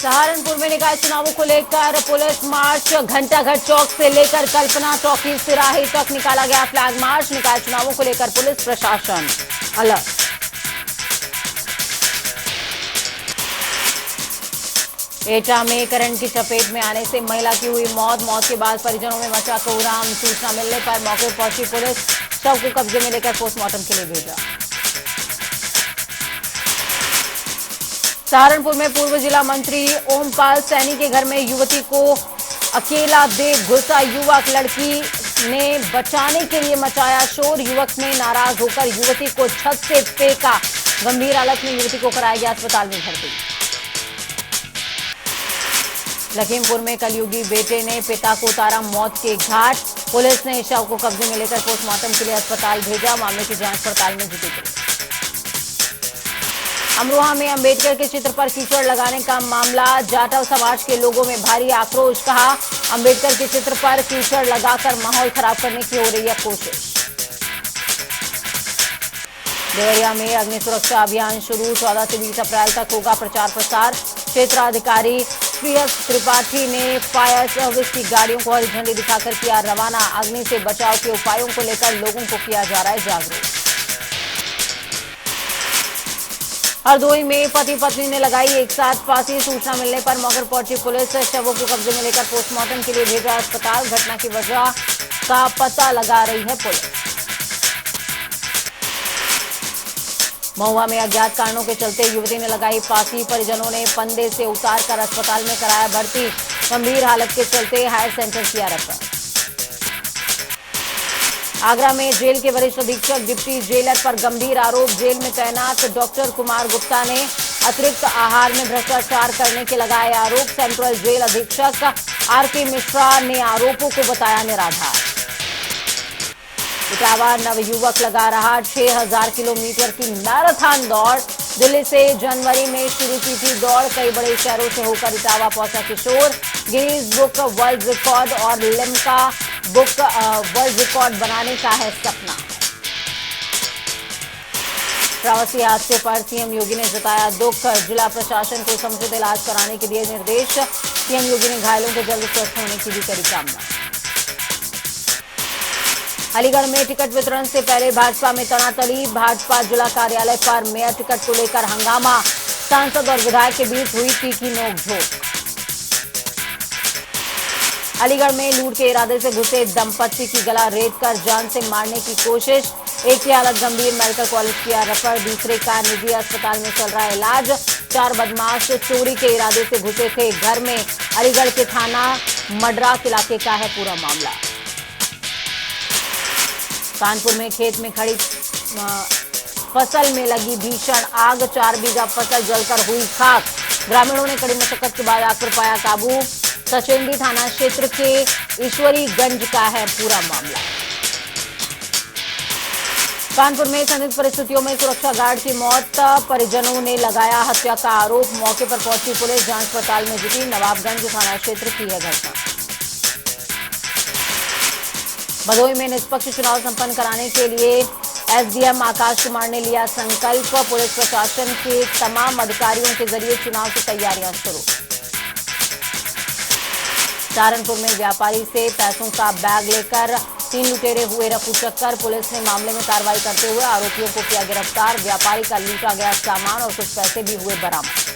सहारनपुर में निकाय चुनावों को लेकर पुलिस मार्च, घंटाघर चौक से लेकर कल्पना चौकी सिराही तक निकाला गया फ्लैग मार्च। निकाय चुनावों को लेकर पुलिस प्रशासन अलर्ट। एटा में करंट की चपेट में आने से महिला की हुई मौत। मौत के बाद परिजनों में मचा कोहराम। सूचना मिलने पर मौके पर पहुंची पुलिस, शव को कब्जे में लेकर पोस्टमार्टम के लिए भेजा। सहारनपुर में पूर्व जिला मंत्री ओमपाल सैनी के घर में युवती को अकेला दे घुसा युवक। लड़की ने बचाने के लिए मचाया शोर। युवक ने नाराज होकर युवती को छत से फेंका। गंभीर हालत में युवती को कराया गया अस्पताल में भर्ती। लखीमपुर में कलयुगी बेटे ने पिता को उतारा मौत के घाट। पुलिस ने शव को कब्जे में लेकर पोस्टमार्टम के लिए अस्पताल भेजा। मामले की जांच पड़ताल में जुटी पुलिस। अमरोहा में अंबेडकर के चित्र पर कीचड़ लगाने का मामला। जाटव समाज के लोगों में भारी आक्रोश। कहा, अंबेडकर के चित्र पर कीचड़ लगाकर माहौल खराब करने की हो रही है कोशिश। देवरिया में अग्नि सुरक्षा अभियान शुरू। 14 से 20 अप्रैल तक होगा प्रचार प्रसार। क्षेत्राधिकारी श्रीयस त्रिपाठी ने फायर सर्विस की गाड़ियों को हरी झंडी दिखाकर किया रवाना। अग्नि से बचाव के उपायों को लेकर लोगों को किया जा रहा है जागरूक। हरदोई में पति पत्नी ने लगाई एक साथ फांसी। सूचना मिलने पर मौके पर पहुंची पुलिस, शवों को कब्जे में लेकर पोस्टमार्टम के लिए भेजा अस्पताल। घटना की वजह का पता लगा रही है पुलिस। महुआ में अज्ञात कारणों के चलते युवती ने लगाई फांसी। परिजनों ने फंदे से उतार कर अस्पताल में कराया भर्ती। गंभीर हालत के चलते हायर सेंटर किया रेफर। आगरा में जेल के वरिष्ठ अधीक्षक डिप्टी जेलर पर गंभीर आरोप। जेल में तैनात डॉक्टर कुमार गुप्ता ने अतिरिक्त आहार में भ्रष्टाचार करने के लगाए आरोप। सेंट्रल जेल अधीक्षक आरके मिश्रा ने आरोपों को बताया निराधार। इटावा नवयुवक लगा रहा 6000 किलोमीटर की मैराथन दौड़। दिल्ली से जनवरी में शुरू की थी दौड़। कई बड़े शहरों से होकर इटावा पहुंचा किशोर। गिनीज बुक वर्ल्ड रिकॉर्ड और लिम्का बुक वर्ल्ड रिकॉर्ड बनाने का है सपना। प्रवासी हादसे पर सीएम योगी ने जताया दुख। जिला प्रशासन को समुचित इलाज कराने के दिए निर्देश। सीएम योगी ने घायलों के जल्द स्वस्थ होने की भी करी कामना। अलीगढ़ में टिकट वितरण से पहले भाजपा में तनातनी। भाजपा जिला कार्यालय पर मेयर टिकट को लेकर हंगामा। सांसद और विधायक के बीच हुई तीखी नोकझोंक। अलीगढ़ में लूट के इरादे से घुसे दंपत्ति की गला रेत कर जान से मारने की कोशिश। एक की हालत गंभीर, मेडिकल कॉलेज किया रेफर। दूसरे का निजी अस्पताल में चल रहा है इलाज। 4 बदमाश चोरी के इरादे से घुसे थे घर में। अलीगढ़ के थाना मडराक इलाके का है पूरा मामला। कानपुर में खेत में खड़ी फसल में लगी भीषण आग। 4 बीघा फसल जलकर हुई खाक। ग्रामीणों ने कड़ी मशक्कत के बाद आग पर पाया काबू। सचेंडी थाना क्षेत्र के ईश्वरीगंज का है पूरा मामला। कानपुर में संदिग्ध परिस्थितियों में सुरक्षा गार्ड की मौत। परिजनों ने लगाया हत्या का आरोप। मौके पर पहुंची पुलिस, जांच पड़ताल में जुटी। नवाबगंज थाना क्षेत्र की है घटना। भदोही में निष्पक्ष चुनाव संपन्न कराने के लिए एसडीएम आकाश कुमार ने लिया संकल्प। पुलिस प्रशासन के तमाम अधिकारियों के जरिए चुनाव की तैयारियां शुरू। सहारनपुर में व्यापारी से पैसों का बैग लेकर 3 लुटेरे हुए रफू चक्कर। पुलिस ने मामले में कार्रवाई करते हुए आरोपियों को किया गिरफ्तार। व्यापारी का लूटा गया सामान और कुछ पैसे भी हुए बरामद।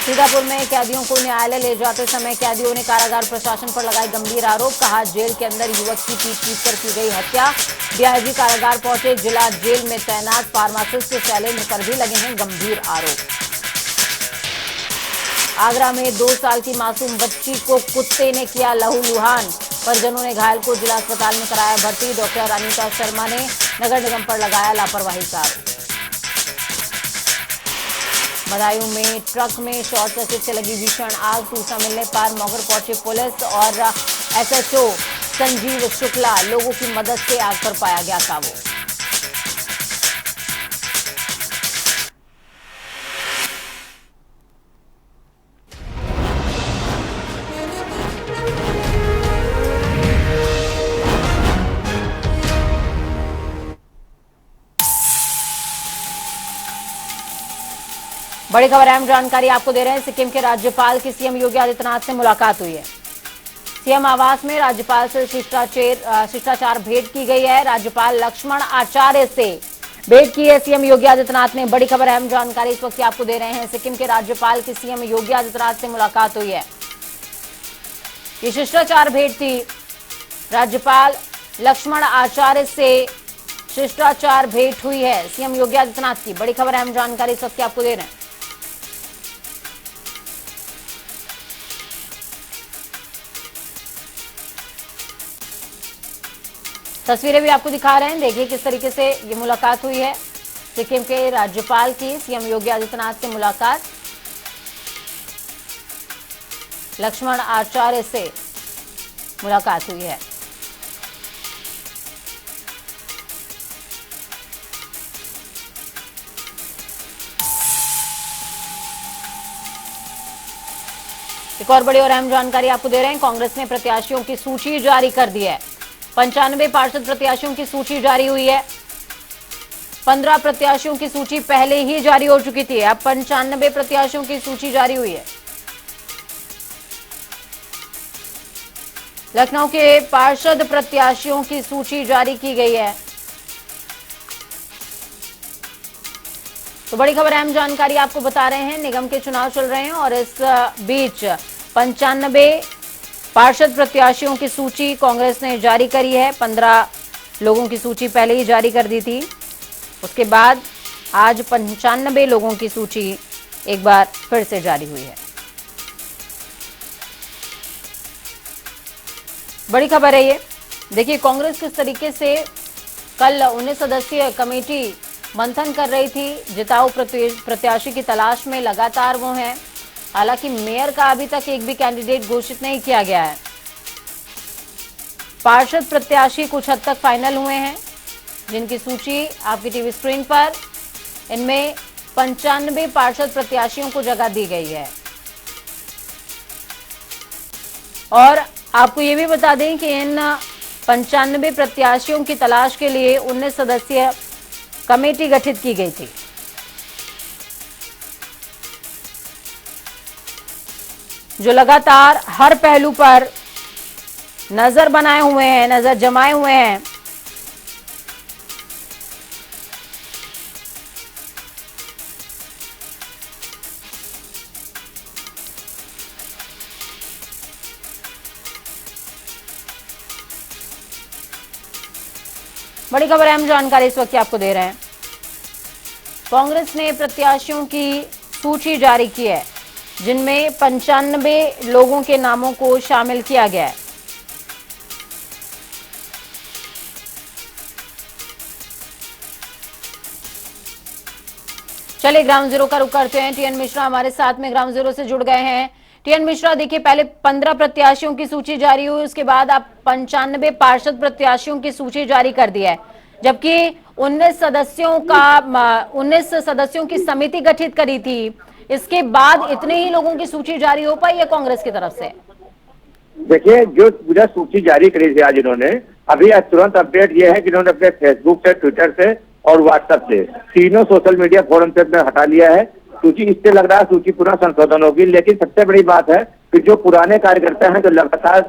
सीतापुर में कैदियों को न्यायालय ले जाते समय कैदियों ने कारागार प्रशासन पर लगाए गंभीर आरोप। कहा, जेल के अंदर युवक की पीट कर की गई हत्या। डीआईजी कारागार पहुंचे। जिला जेल में तैनात फार्मासिस्ट शैलेंद्र पर भी लगे हैं गंभीर आरोप। आगरा में 2 साल की मासूम बच्ची को कुत्ते ने किया लहूलुहान। परिजनों ने घायल को जिला अस्पताल में कराया भर्ती। डॉक्टर अनीता शर्मा ने नगर निगम पर लगाया लापरवाही का आरोप। बदायूं में ट्रक में शॉर्ट सर्किट से लगी भीषण आग। सूचना मिलने पर मौके पर पहुंची पुलिस और एसएचओ संजीव शुक्ला। लोगों की मदद से आग पर पाया गया काबू। बड़ी खबर अहम जानकारी आपको दे रहे हैं। सिक्किम के राज्यपाल की सीएम योगी आदित्यनाथ से मुलाकात हुई है। सीएम आवास में राज्यपाल से शिष्टाचार भेंट की गई है। राज्यपाल लक्ष्मण आचार्य से भेंट की है सीएम योगी आदित्यनाथ ने। बड़ी खबर अहम जानकारी इस वक्त आपको दे रहे हैं। सिक्किम के राज्यपाल की सीएम योगी आदित्यनाथ से मुलाकात हुई है। ये शिष्टाचार भेंट थी। राज्यपाल लक्ष्मण आचार्य से शिष्टाचार भेंट हुई है सीएम योगी आदित्यनाथ की। बड़ी खबर अहम जानकारी इस वक्त आपको दे रहे हैं। तस्वीरें भी आपको दिखा रहे हैं। देखिए किस तरीके से ये मुलाकात हुई है। सिक्किम के राज्यपाल की सीएम योगी आदित्यनाथ से मुलाकात, लक्ष्मण आचार्य से मुलाकात हुई है। एक और बड़ी और अहम जानकारी आपको दे रहे हैं। कांग्रेस ने प्रत्याशियों की सूची जारी कर दी है। 95 पार्षद प्रत्याशियों की सूची जारी हुई है। 15 प्रत्याशियों की सूची पहले ही जारी हो चुकी थी। अब 95 प्रत्याशियों की सूची जारी हुई है। लखनऊ के पार्षद प्रत्याशियों की सूची जारी की गई है। तो बड़ी खबर अहम जानकारी आपको बता रहे हैं। निगम के चुनाव चल रहे हैं और इस बीच 95 पार्षद प्रत्याशियों की सूची कांग्रेस ने जारी करी है। 15 लोगों की सूची पहले ही जारी कर दी थी। उसके बाद आज 95 लोगों की सूची एक बार फिर से जारी हुई है। बड़ी खबर है ये। देखिए कांग्रेस किस तरीके से कल 19 सदस्यीय कमेटी मंथन कर रही थी। जिताऊ प्रत्याशी की तलाश में लगातार वो हैं। हालांकि मेयर का अभी तक एक भी कैंडिडेट घोषित नहीं किया गया है। पार्षद प्रत्याशी कुछ हद तक फाइनल हुए हैं, जिनकी सूची आपकी टीवी स्क्रीन पर। इनमें 95 पार्षद प्रत्याशियों को जगह दी गई है। और आपको ये भी बता दें कि इन 95 प्रत्याशियों की तलाश के लिए 19 सदस्यीय कमेटी गठित की गई थी। जो लगातार हर पहलू पर नजर बनाए हुए हैं, नजर जमाए हुए हैं। बड़ी खबर अहम जानकारी इस वक्त आपको दे रहे हैं। कांग्रेस ने प्रत्याशियों की सूची जारी की है, जिनमें 95 लोगों के नामों को शामिल किया गया है। चलिए ग्राउंड जीरो का रुख करते हैं। टीएन मिश्रा हमारे साथ में ग्राउंड जीरो से जुड़ गए हैं। टीएन मिश्रा, देखिए पहले 15 प्रत्याशियों की सूची जारी हुई, उसके बाद आप 95 पार्षद प्रत्याशियों की सूची जारी कर दी है, जबकि 19 सदस्यों की समिति गठित करी थी। इसके बाद इतने ही लोगों की सूची जारी हो पाई है कांग्रेस की तरफ से? देखिए जो पूरा सूची जारी करी थी आज इन्होंने, अभी तुरंत अपडेट ये है कि इन्होंने अपने फेसबुक से, ट्विटर से और व्हाट्सएप से तीनों सोशल मीडिया फोरम से हटा लिया है सूची। इससे लग रहा है सूची पुनः संशोधन होगी। लेकिन सबसे बड़ी बात है कि जो पुराने कार्यकर्ता हैं, जो लगातार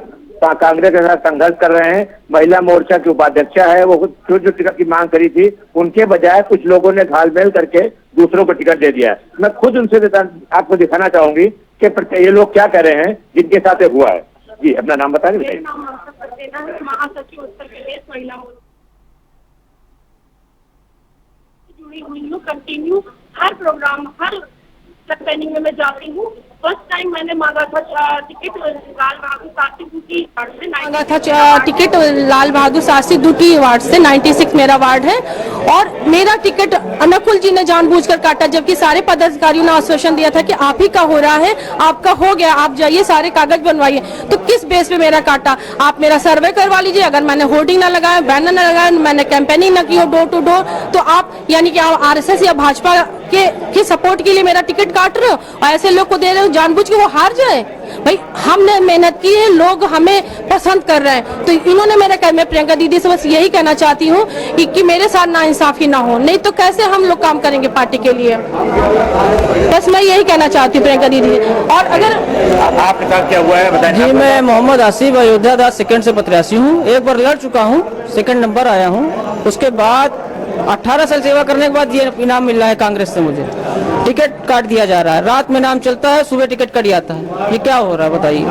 कांग्रेस के साथ संघर्ष कर रहे हैं, महिला मोर्चा की उपाध्यक्षा है, वो जो टिकट की मांग करी थी, उनके बजाय कुछ लोगों ने घालमेल करके दूसरों को टिकट दे दिया है। मैं खुद उनसे आपको दिखाना चाहूंगी कि ये लोग क्या कर रहे हैं जिनके साथ हुआ है। जी अपना नाम बताइए। महासचिव उत्तर प्रदेश महिला मोर्चा जुड़ी हुई हूँ, कंटिन्यू हर प्रोग्राम, हर कैंपेनिंग में मैं जाती हूँ। फर्स्ट टाइम मैंने मांगा था टिकट लाल बहादुर शास्त्री दूटी वार्ड से, मांगा था टिकट लाल बहादुर शास्त्री दूटी वार्ड से। 96 मेरा वार्ड है और मेरा टिकट अनुकूल जी ने जानबूझकर काटा, जबकि सारे पदाधिकारियों ने आश्वासन दिया था कि आप ही का हो रहा है, आपका हो गया, आप जाइए सारे कागज बनवाइए। तो किस बेस पे मेरा काटा? आप मेरा सर्वे करवा लीजिए। अगर मैंने होर्डिंग ना लगाया, बैनर ना लगाया, मैंने कैंपेनिंग ना की हो डोर टू डोर, तो आप यानी कि आप आरएसएस या भाजपा के सपोर्ट के लिए मेरा टिकट काट रहे हो और ऐसे लोग को दे रहे हो जानबूझ के वो हार जाए? भाई हमने मेहनत की है, लोग हमें पसंद कर रहे हैं, तो इन्होंने मैं प्रियंका दीदी से बस यही कहना चाहती हूँ कि मेरे साथ नाइंसाफी ना हो, नहीं तो कैसे हम लोग काम करेंगे पार्टी के लिए। बस मैं यही कहना चाहती हूँ प्रियंका दीदी। और अगर आपके साथ क्या हुआ है बताएं। जी, मैं मोहम्मद आसिफ अयोध्या दास सेकंड से प्रत्याशी हूँ। एक बार लड़ चुका हूँ, सेकंड नंबर आया हूँ। उसके बाद 18 साल सेवा करने के बाद ये इनाम मिल रहा है कांग्रेस से। मुझे टिकट काट दिया जा रहा है, रात में नाम चलता है, सुबह टिकट कट जाता है। ये क्या हो रहा है बताइए।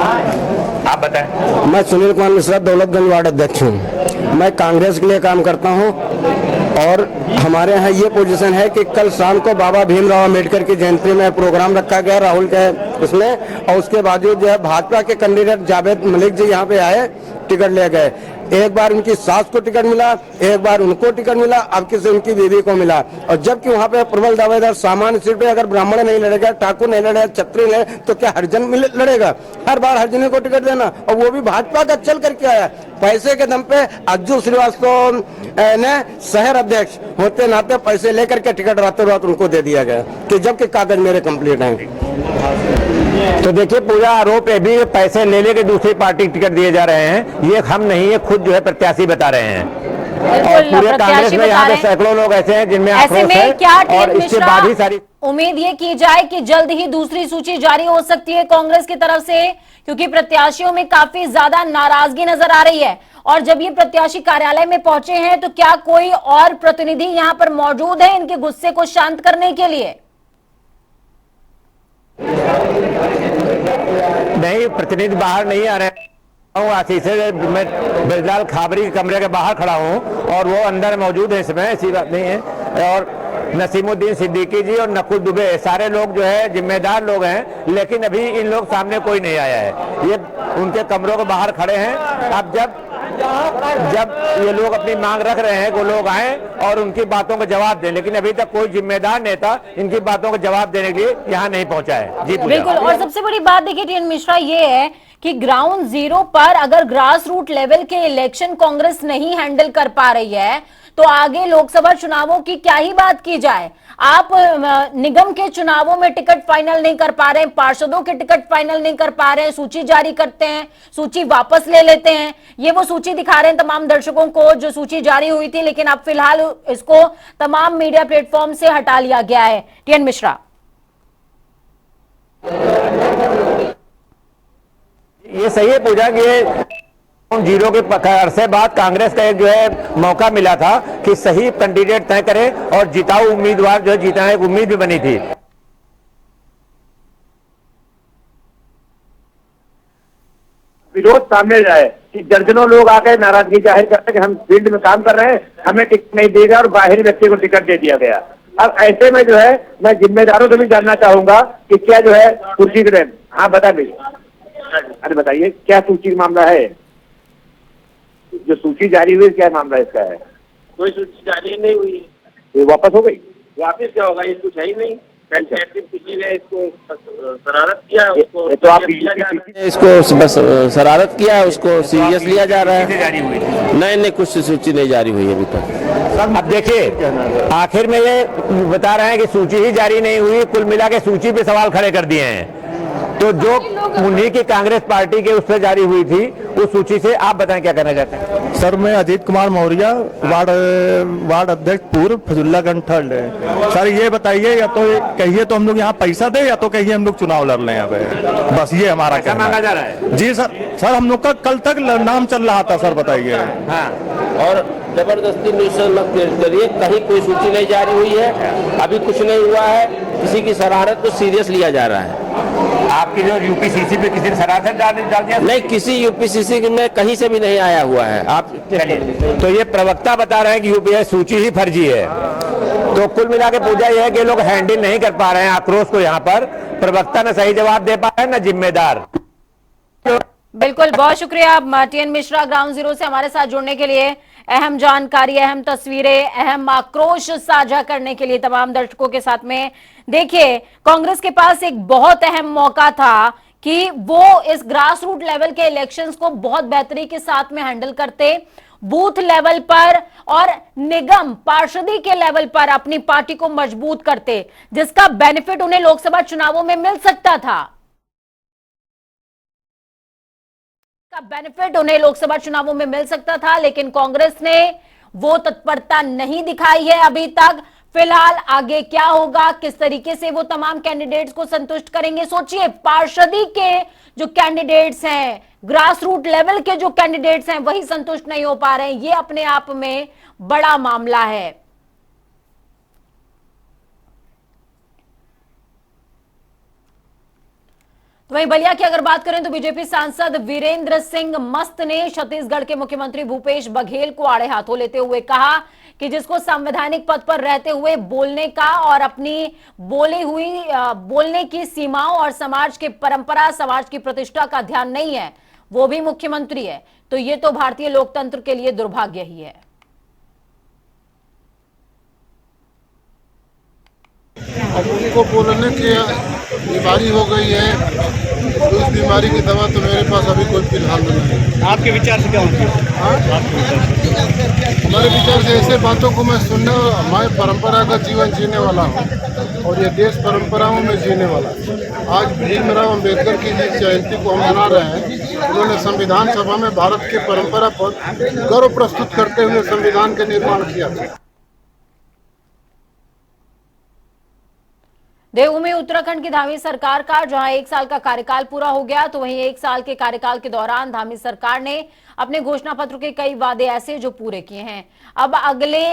आप बताएं। मैं सुनील कुमार मिश्रा, दौलतगंज वार्ड अध्यक्ष हूँ। मैं कांग्रेस के लिए काम करता हूँ और हमारे यहाँ ये पोजीशन है कि कल शाम को बाबा भीमराव अम्बेडकर की जयंती में प्रोग्राम रखा गया राहुल के उसमें, और उसके बावजूद जो है भाजपा के कैंडिडेट जावेद मलिक जी यहाँ पे आए, टिकट ले गए। एक बार उनकी सास को टिकट मिला, एक बार उनको टिकट मिला, अब किसी उनकी बीवी को मिला। और जबकि वहाँ पे प्रबल दावेदार सामान्य सीट पे अगर ब्राह्मण नहीं लड़ेगा, ठाकुर नहीं लड़ेगा, क्षत्रिय नहीं, तो क्या हरिजन लड़ेगा? हर बार हरिजन को टिकट देना, और वो भी भाजपा का चल करके आया पैसे के दम पे। अज्जू श्रीवास्तव ने शहर अध्यक्ष होते नाते पैसे लेकर के टिकट रातों रात उनको दे दिया गया, कि जबकि कागज मेरे कंप्लीट हैं। तो देखिए, पूरा आरोप है भी पैसे ले लेके दूसरी पार्टी टिकट दिए जा रहे हैं। ये हम नहीं है, खुद जो है प्रत्याशी बता रहे हैं। और पूरे कांग्रेस में यहाँ पे सैकड़ों लोग ऐसे हैं जिनमें आक्रोश है। और इसके बाद ही सारी उम्मीद ये की जाए कि जल्द ही दूसरी सूची जारी हो सकती है कांग्रेस की तरफ से, क्योंकि प्रत्याशियों में काफी ज्यादा नाराजगी नजर आ रही है। और जब ये प्रत्याशी कार्यालय में पहुंचे हैं तो क्या कोई और प्रतिनिधि यहाँ पर मौजूद है इनके गुस्से को शांत करने के लिए? नहीं, प्रतिनिधि बाहर नहीं आ रहे हैं। आशीष से मैं बिरलाल खाबरी के कमरे के बाहर खड़ा हूँ और वो अंदर मौजूद है, इसमें ऐसी बात नहीं है। और नसीमुद्दीन सिद्दीकी जी और नकुल दुबे सारे लोग जो है जिम्मेदार लोग हैं, लेकिन अभी इन लोग सामने कोई नहीं आया है। ये उनके कमरों के बाहर खड़े हैं। अब जब ये लोग अपनी मांग रख रहे हैं, वो लोग आए और उनकी बातों का जवाब दें, लेकिन अभी तक कोई जिम्मेदार नेता इनकी बातों का जवाब देने के लिए यहाँ नहीं पहुंचा है। जी बिल्कुल। और सबसे बड़ी बात देखिए टीएन मिश्रा, ये है कि ग्राउंड जीरो पर अगर ग्रास रूट लेवल के इलेक्शन कांग्रेस नहीं हैंडल कर पा रही है तो आगे लोकसभा चुनावों की क्या ही बात की जाए। आप निगम के चुनावों में टिकट फाइनल नहीं कर पा रहे हैं, पार्षदों के टिकट फाइनल नहीं कर पा रहे हैं, सूची जारी करते हैं, सूची वापस ले लेते हैं। ये वो सूची दिखा रहे हैं तमाम दर्शकों को जो सूची जारी हुई थी, लेकिन अब फिलहाल इसको तमाम मीडिया प्लेटफॉर्म से हटा लिया गया है। टीएन मिश्रा, ये सही है पूजा कि जीरो के अरसे बाद कांग्रेस का एक जो है मौका मिला था कि सही कैंडिडेट तय करे और जिताऊ उम्मीदवार जो है जीतना एक उम्मीद भी बनी थी। विरोध सामने जाए कि दर्जनों लोग आकर नाराजगी जाहिर करते कि हम फील्ड में काम कर रहे हैं, हमें टिकट नहीं देगा और बाहरी व्यक्ति को टिकट दे दिया गया। अब ऐसे में जो है मैं जिम्मेदारों से भी जानना चाहूंगा कि क्या जो है सूची के। हाँ बता दीजिए, अरे बताइए क्या सूची का मामला है? जो सूची जारी हुई क्या मामला इसका है? कोई सूची जारी नहीं हुई। ये वापस हो गई? वापस क्या होगा, ये कुछ है ही नहीं। किसी ने इसको शरारत किया, उसको तो आप इसको बस शरारत किया, उसको सीरियस लिया जा रहा है। जारी हुई? नहीं, कुछ सूची नहीं जारी हुई अभी तक। अब देखिए, आखिर में ये बता रहे हैं कि सूची ही जारी नहीं हुई, कुल मिला के सूची पे सवाल खड़े कर दिए हैं। तो जो उन्हीं की कांग्रेस पार्टी के उससे जारी हुई थी उस सूची से आप बताएं क्या कहना चाहते हैं? सर, मैं अजीत कुमार मौर्य, वार्ड अध्यक्ष पूर्व फजुल्लागंज थर्ड है। सर ये बताइए, या तो कहिए तो हम लोग यहाँ पैसा दे, या तो कहिए हम लोग चुनाव लड़ लें यहाँ पे। बस ये हमारा क्या मांगा जा रहा है? जी सर हम लोग का कल तक नाम चल रहा था सर, बताइए। हाँ, और जबरदस्ती न्यूज़ मत करिए, कहीं कोई सूची नहीं जारी हुई है, अभी कुछ नहीं हुआ है। किसी की शरारत को सीरियस लिया जा रहा है। आपकी जो यूपीसीसी पे किसी ने शरारत डाल दिया? नहीं, किसी यूपीसीसी में कहीं से भी नहीं आया हुआ है। आप तो ये प्रवक्ता बता रहे हैं कि यूपीए सूची ही फर्जी है। तो कुल मिला के पूजा ये है कि लोग हैंडल नहीं कर पा रहे हैं आक्रोश को। यहाँ पर प्रवक्ता ने सही जवाब दे पा रहे हैं, न जिम्मेदार। बिल्कुल, बहुत शुक्रिया टीएन मिश्रा ग्राउंड जीरो से हमारे साथ जुड़ने के लिए, अहम जानकारी, अहम तस्वीरें, अहम आक्रोश साझा करने के लिए तमाम दर्शकों के साथ में। देखिए, कांग्रेस के पास एक बहुत अहम मौका था कि वो इस ग्रास रूट लेवल के इलेक्शंस को बहुत बेहतरी के साथ में हैंडल करते, बूथ लेवल पर और निगम पार्षदी के लेवल पर अपनी पार्टी को मजबूत करते, जिसका बेनिफिट उन्हें लोकसभा चुनावों में मिल सकता था। का बेनिफिट उन्हें लोकसभा चुनावों में मिल सकता था, लेकिन कांग्रेस ने वो तत्परता नहीं दिखाई है अभी तक। फिलहाल आगे क्या होगा, किस तरीके से वो तमाम कैंडिडेट्स को संतुष्ट करेंगे। सोचिए, पार्षदी के जो कैंडिडेट्स हैं, ग्रास रूट लेवल के जो कैंडिडेट्स हैं, वही संतुष्ट नहीं हो पा रहे हैं। ये अपने आप में बड़ा मामला है। तो वहीं बलिया की अगर बात करें तो बीजेपी सांसद वीरेंद्र सिंह मस्त ने छत्तीसगढ़ के मुख्यमंत्री भूपेश बघेल को आड़े हाथों लेते हुए कहा कि जिसको संवैधानिक पद पर रहते हुए बोलने का और अपनी बोलने की सीमाओं और समाज की परंपरा, समाज की प्रतिष्ठा का ध्यान नहीं है, वो भी मुख्यमंत्री है, तो ये तो भारतीय लोकतंत्र के लिए दुर्भाग्य ही है। अब उनको बोलने की बीमारी हो गई है, तो इस बीमारी की दवा तो मेरे पास अभी कोई फिलहाल नहीं है। आपके विचार से क्या होती है? हमारे विचार से ऐसे बातों को मैं सुनने, मैं परंपरागत जीवन जीने वाला हूँ और ये देश परंपराओं में जीने वाला है। आज भीमराव अंबेडकर की जिस जयंती को हम मना रहे हैं, उन्होंने संविधान सभा में भारत की परंपरा पर गर्व प्रस्तुत करते हुए संविधान का निर्माण किया था। देवभूमि उत्तराखंड की धामी सरकार का जहां 1 साल का कार्यकाल पूरा हो गया, तो वहीं 1 साल के कार्यकाल के दौरान धामी सरकार ने अपने घोषणा पत्र के कई वादे ऐसे जो पूरे किए हैं। अब अगले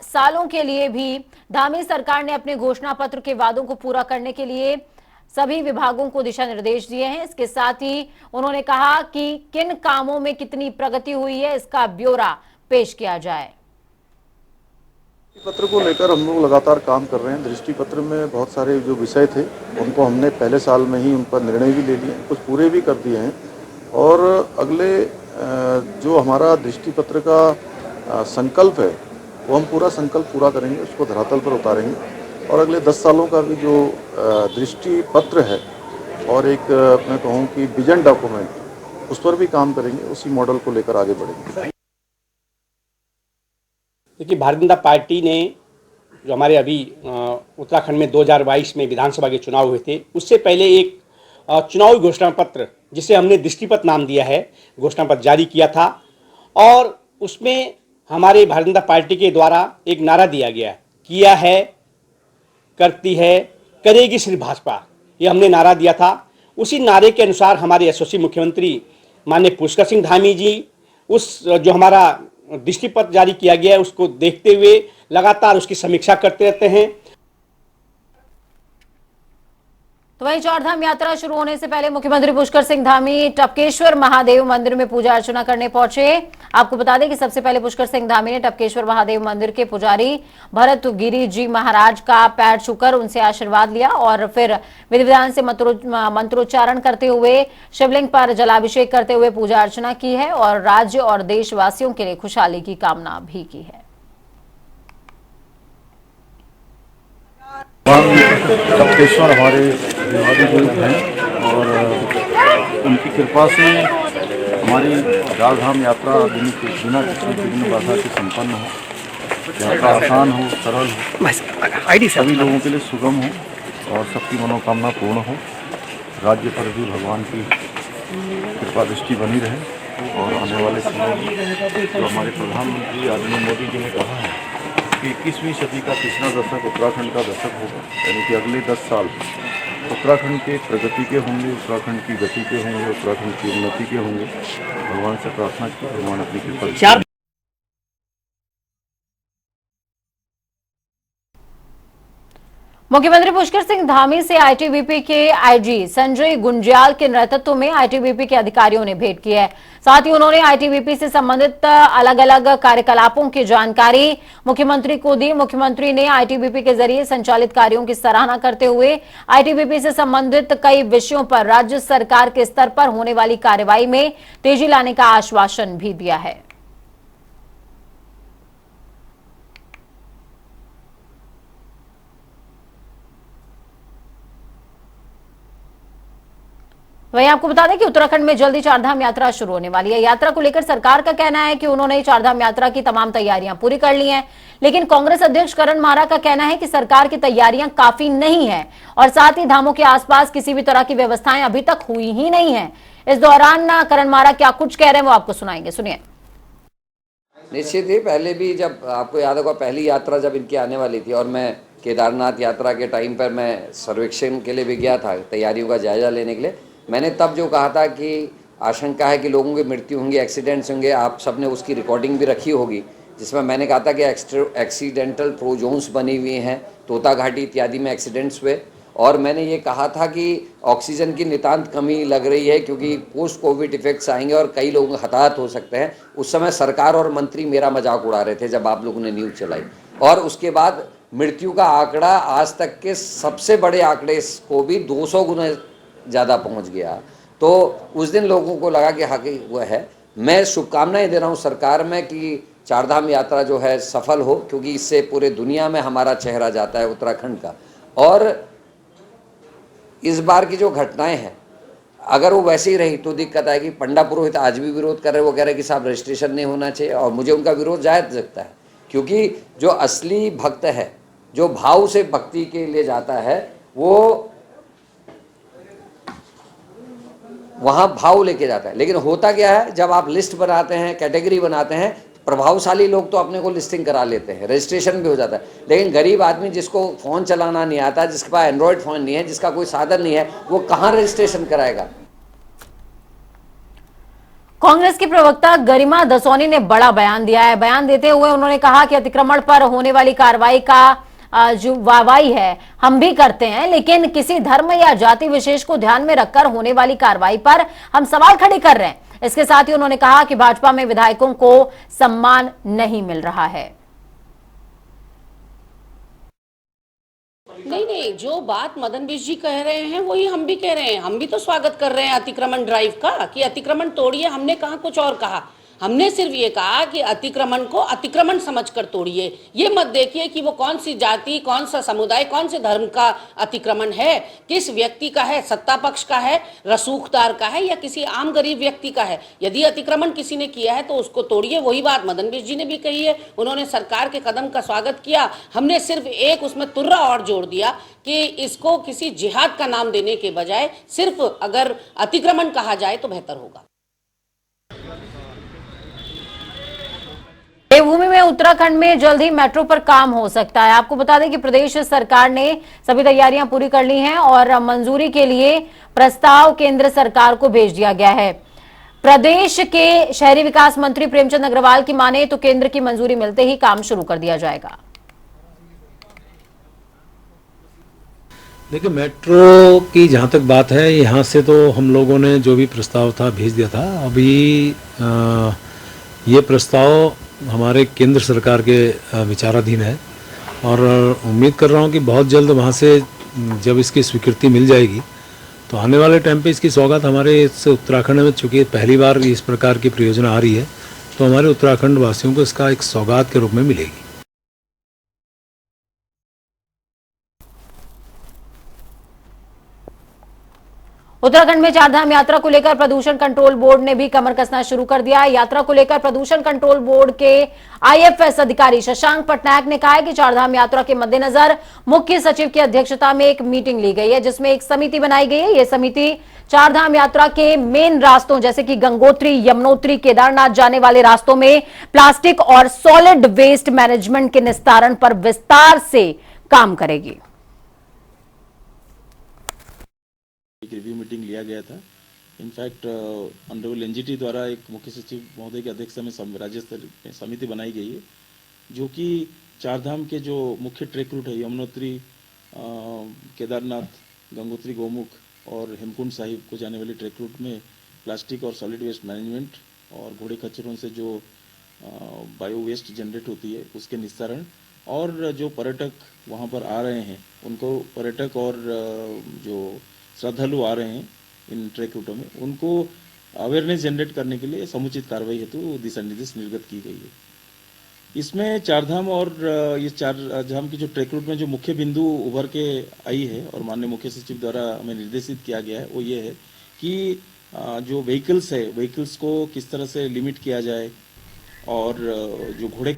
सालों के लिए भी धामी सरकार ने अपने घोषणा पत्र के वादों को पूरा करने के लिए सभी विभागों को दिशा निर्देश दिए हैं। इसके साथ ही उन्होंने कहा कि किन कामों में कितनी प्रगति हुई है, इसका ब्यौरा पेश किया जाए। पत्र को लेकर हम लोग लगातार काम कर रहे हैं। दृष्टि पत्र में बहुत सारे जो विषय थे उनको हमने पहले साल में ही उन पर निर्णय भी ले लिए, कुछ पूरे भी कर दिए हैं और अगले जो हमारा दृष्टि पत्र का संकल्प है वो हम पूरा संकल्प पूरा करेंगे, उसको धरातल पर उतारेंगे और अगले 10 सालों का भी जो दृष्टि पत्र है और एक मैं कहूँ कि विजन डॉक्यूमेंट, उस पर भी काम करेंगे, उसी मॉडल को लेकर आगे बढ़ेंगे। देखिए, भारतीय जनता पार्टी ने जो हमारे अभी उत्तराखंड में 2022 में विधानसभा के चुनाव हुए थे, उससे पहले एक चुनावी घोषणा पत्र, जिसे हमने दृष्टिपत्र नाम दिया है, घोषणा पत्र जारी किया था और उसमें हमारे भारतीय जनता पार्टी के द्वारा एक नारा दिया गया, किया है, करती है, करेगी सिर्फ भाजपा, ये हमने नारा दिया था। उसी नारे के अनुसार हमारे यशस्वी मुख्यमंत्री माननीय पुष्कर सिंह धामी जी उस जो हमारा दृष्टिपत्र जारी किया गया है उसको देखते हुए लगातार उसकी समीक्षा करते रहते हैं। तो वहीं चारधाम यात्रा शुरू होने से पहले मुख्यमंत्री पुष्कर सिंह धामी टपकेश्वर महादेव मंदिर में पूजा अर्चना करने पहुंचे। आपको बता दें कि सबसे पहले पुष्कर सिंह धामी ने टपकेश्वर महादेव मंदिर के पुजारी भरत गिरी जी महाराज का पैर छूकर उनसे आशीर्वाद लिया और फिर विधि विधान से मंत्रोच्चारण करते हुए शिवलिंग पर जलाभिषेक करते हुए पूजा अर्चना की है और राज्य और देशवासियों के लिए खुशहाली की कामना भी की है। टपकेश्वर हमारे देवादी देव हैं और उनकी कृपा से हमारी चारधाम यात्रा बिना किसी विघ्न बाधा के संपन्न हो, यात्रा आसान हो, सरल हो, सभी लोगों के लिए सुगम हो और सबकी मनोकामना पूर्ण हो। राज्य पर भी भगवान की कृपा दृष्टि बनी रहे और आने वाले समय में जो हमारे प्रधानमंत्री आदरणीय मोदी जी ने कहा है कि 21वीं सदी का तीसरा दशक उत्तराखंड का दशक होगा, यानी कि अगले 10 साल उत्तराखंड के प्रगति के होंगे, उत्तराखंड की गति के होंगे, उत्तराखंड की उन्नति के होंगे। भगवान से प्रार्थना की भगवान अपनी कृपा। मुख्यमंत्री पुष्कर सिंह धामी से आईटीबीपी के आईजी संजय गुंजियाल के नेतृत्व में आईटीबीपी के अधिकारियों ने भेंट की है। साथ ही उन्होंने आईटीबीपी से संबंधित अलग अलग कार्यकलापों की जानकारी मुख्यमंत्री को दी। मुख्यमंत्री ने आईटीबीपी के जरिए संचालित कार्यों की सराहना करते हुए आईटीबीपी से संबंधित कई विषयों पर राज्य सरकार के स्तर पर होने वाली कार्रवाई में तेजी लाने का आश्वासन भी दिया है। वहीं आपको बता दें कि उत्तराखंड में जल्दी चारधाम यात्रा शुरू होने वाली है। यात्रा को लेकर सरकार का कहना है कि उन्होंने चारधाम यात्रा की तमाम तैयारियां पूरी कर ली हैं, लेकिन कांग्रेस अध्यक्ष करण मारा का कहना है कि सरकार की तैयारियां काफी नहीं है और साथ ही धामों के आसपास किसी भी तरह की व्यवस्थाएं अभी तक हुई ही नहीं है। इस दौरान करण मारा क्या कुछ कह रहे हैं वो आपको सुनाएंगे, सुनिए। निश्चित ही पहले भी जब आपको याद होगा पहली यात्रा जब इनकी आने वाली थी और मैं केदारनाथ यात्रा के टाइम पर मैं सर्वेक्षण के लिए भी गया था, तैयारियों का जायजा लेने के लिए। मैंने तब जो कहा था कि आशंका है कि लोगों की मृत्यु होंगी, एक्सीडेंट्स होंगे, आप सबने उसकी रिकॉर्डिंग भी रखी होगी, जिसमें मैंने कहा था कि एक्सीडेंटल प्रोजोन्स बनी हुई हैं, तोता घाटी इत्यादि में एक्सीडेंट्स हुए। और मैंने ये कहा था कि ऑक्सीजन की नितांत कमी लग रही है क्योंकि पोस्ट कोविड इफेक्ट्स आएंगे और कई लोग हताहत हो सकते हैं। उस समय सरकार और मंत्री मेरा मजाक उड़ा रहे थे जब आप लोगों ने न्यूज़ चलाई। और उसके बाद मृत्यु का आंकड़ा आज तक के सबसे बड़े आंकड़े को भी 200 गुना ज़्यादा पहुंच गया। तो उस दिन लोगों को लगा कि हाँ वो है। मैं शुभकामनाएं दे रहा हूं सरकार में कि चारधाम यात्रा जो है सफल हो, क्योंकि इससे पूरे दुनिया में हमारा चेहरा जाता है उत्तराखंड का। और इस बार की जो घटनाएं हैं अगर वो वैसे ही रही तो दिक्कत आएगी। पंडा पुरोहित आज भी विरोध कर रहे हैं, वो कह रहे हैं कि साहब रजिस्ट्रेशन नहीं होना चाहिए, और मुझे उनका विरोध जायज़ लगता है क्योंकि जो असली भक्त है, जो भाव से भक्ति के लिए जाता है, वो वहाँ भाव लेके जाता है। लेकिन होता क्या है, जब आप लिस्ट बनाते हैं, कैटेगरी बनाते हैं, प्रभावशाली लोग तो अपने को लिस्टिंग करा लेते हैं, रजिस्ट्रेशन भी हो जाता है। लेकिन गरीब आदमी जिसको फ़ोन चलाना नहीं आता, जिसके पास एंड्रॉयड फ़ोन नहीं है, जिसका कोई साधन नहीं है, वो कहाँ रजिस्ट्रेशन कराएगा। कांग्रेस की प्रवक्ता गरिमा दसौनी ने बड़ा बयान दिया है। बयान देते हुए उन्होंने कहा कि अतिक्रमण पर होने वाली कार्रवाई का जो वाहवाही है हम भी करते हैं, लेकिन किसी धर्म या जाति विशेष को ध्यान में रखकर होने वाली कार्रवाई पर हम सवाल खड़े कर रहे हैं। इसके साथ ही उन्होंने कहा कि भाजपा में विधायकों को सम्मान नहीं मिल रहा है। नहीं, जो बात मदन मिश्र जी कह रहे हैं वही हम भी कह रहे हैं। हम भी तो स्वागत कर रहे हैं अतिक्रमण ड्राइव का कि अतिक्रमण तोड़िए। हमने कहा कुछ और कहा, हमने सिर्फ ये कहा कि अतिक्रमण को अतिक्रमण समझकर तोड़िए। ये मत देखिए कि वो कौन सी जाति, कौन सा समुदाय, कौन से धर्म का अतिक्रमण है, किस व्यक्ति का है, सत्ता पक्ष का है, रसूखदार का है या किसी आम गरीब व्यक्ति का है। यदि अतिक्रमण किसी ने किया है तो उसको तोड़िए। वही बात मदन मिश्र जी ने भी कही है। उन्होंने सरकार के कदम का स्वागत किया। हमने सिर्फ एक उसमें तुर्रा और जोड़ दिया कि इसको किसी जिहाद का नाम देने के बजाय सिर्फ अगर अतिक्रमण कहा जाए तो बेहतर होगा। देवभूमि में उत्तराखंड में जल्द ही मेट्रो पर काम हो सकता है। आपको बता दें कि प्रदेश सरकार ने सभी तैयारियां पूरी कर ली हैं और मंजूरी के लिए प्रस्ताव केंद्र सरकार को भेज दिया गया है। प्रदेश के शहरी विकास मंत्री प्रेमचंद अग्रवाल की माने तो केंद्र की मंजूरी मिलते ही काम शुरू कर दिया जाएगा। देखिए, मेट्रो की जहाँ तक बात है, यहाँ से तो हम लोगों ने जो भी प्रस्ताव था भेज दिया था। अभी ये प्रस्ताव हमारे केंद्र सरकार के विचाराधीन है और उम्मीद कर रहा हूँ कि बहुत जल्द वहाँ से जब इसकी स्वीकृति मिल जाएगी तो आने वाले टाइम पे इसकी सौगात हमारे इस उत्तराखंड में, चूँकि पहली बार इस प्रकार की परियोजना आ रही है, तो हमारे उत्तराखंड वासियों को इसका एक सौगात के रूप में मिलेगी। उत्तराखंड में चारधाम यात्रा को लेकर प्रदूषण कंट्रोल बोर्ड ने भी कमर कसना शुरू कर दिया है। यात्रा को लेकर प्रदूषण कंट्रोल बोर्ड के आईएफएस अधिकारी शशांक पटनायक ने कहा है कि चारधाम यात्रा के मद्देनजर मुख्य सचिव की अध्यक्षता में एक मीटिंग ली गई है, जिसमें एक समिति बनाई गई है। यह समिति चारधाम यात्रा के मेन रास्तों जैसे कि गंगोत्री, यमुनोत्री, केदारनाथ जाने वाले रास्तों में प्लास्टिक और सॉलिड वेस्ट मैनेजमेंट के निस्तारण पर विस्तार से काम करेगी। एक रिव्यू मीटिंग लिया गया था। इनफैक्ट ऑनरेबल एनजीटी द्वारा एक मुख्य सचिव महोदय की अध्यक्षता में राज्य स्तरीय में समिति बनाई गई है, जो कि चारधाम के जो मुख्य ट्रैक रूट है, यमुनोत्री, केदारनाथ, गंगोत्री, गोमुख और हेमकुंड साहिब को जाने वाले ट्रैक रूट में प्लास्टिक और सॉलिड वेस्ट मैनेजमेंट और घोड़े खच्चरों से जो बायो वेस्ट जनरेट होती है उसके निस्तारण, और जो पर्यटक वहाँ पर आ रहे हैं उनको, पर्यटक और जो श्रद्धालु आ रहे हैं इन ट्रैक रूटों में, उनको अवेयरनेस जनरेट करने के लिए समुचित कार्रवाई हेतु दिशा निर्देश निर्गत की गई है। इसमें चारधाम और ये चारधाम की जो ट्रैक रूट में जो मुख्य बिंदु उभर के आई है और माननीय मुख्य सचिव द्वारा हमें निर्देशित किया गया है, वो ये है कि जो व्हीकल्स है व्हीकल्स को किस तरह से लिमिट किया जाए और जो घोड़े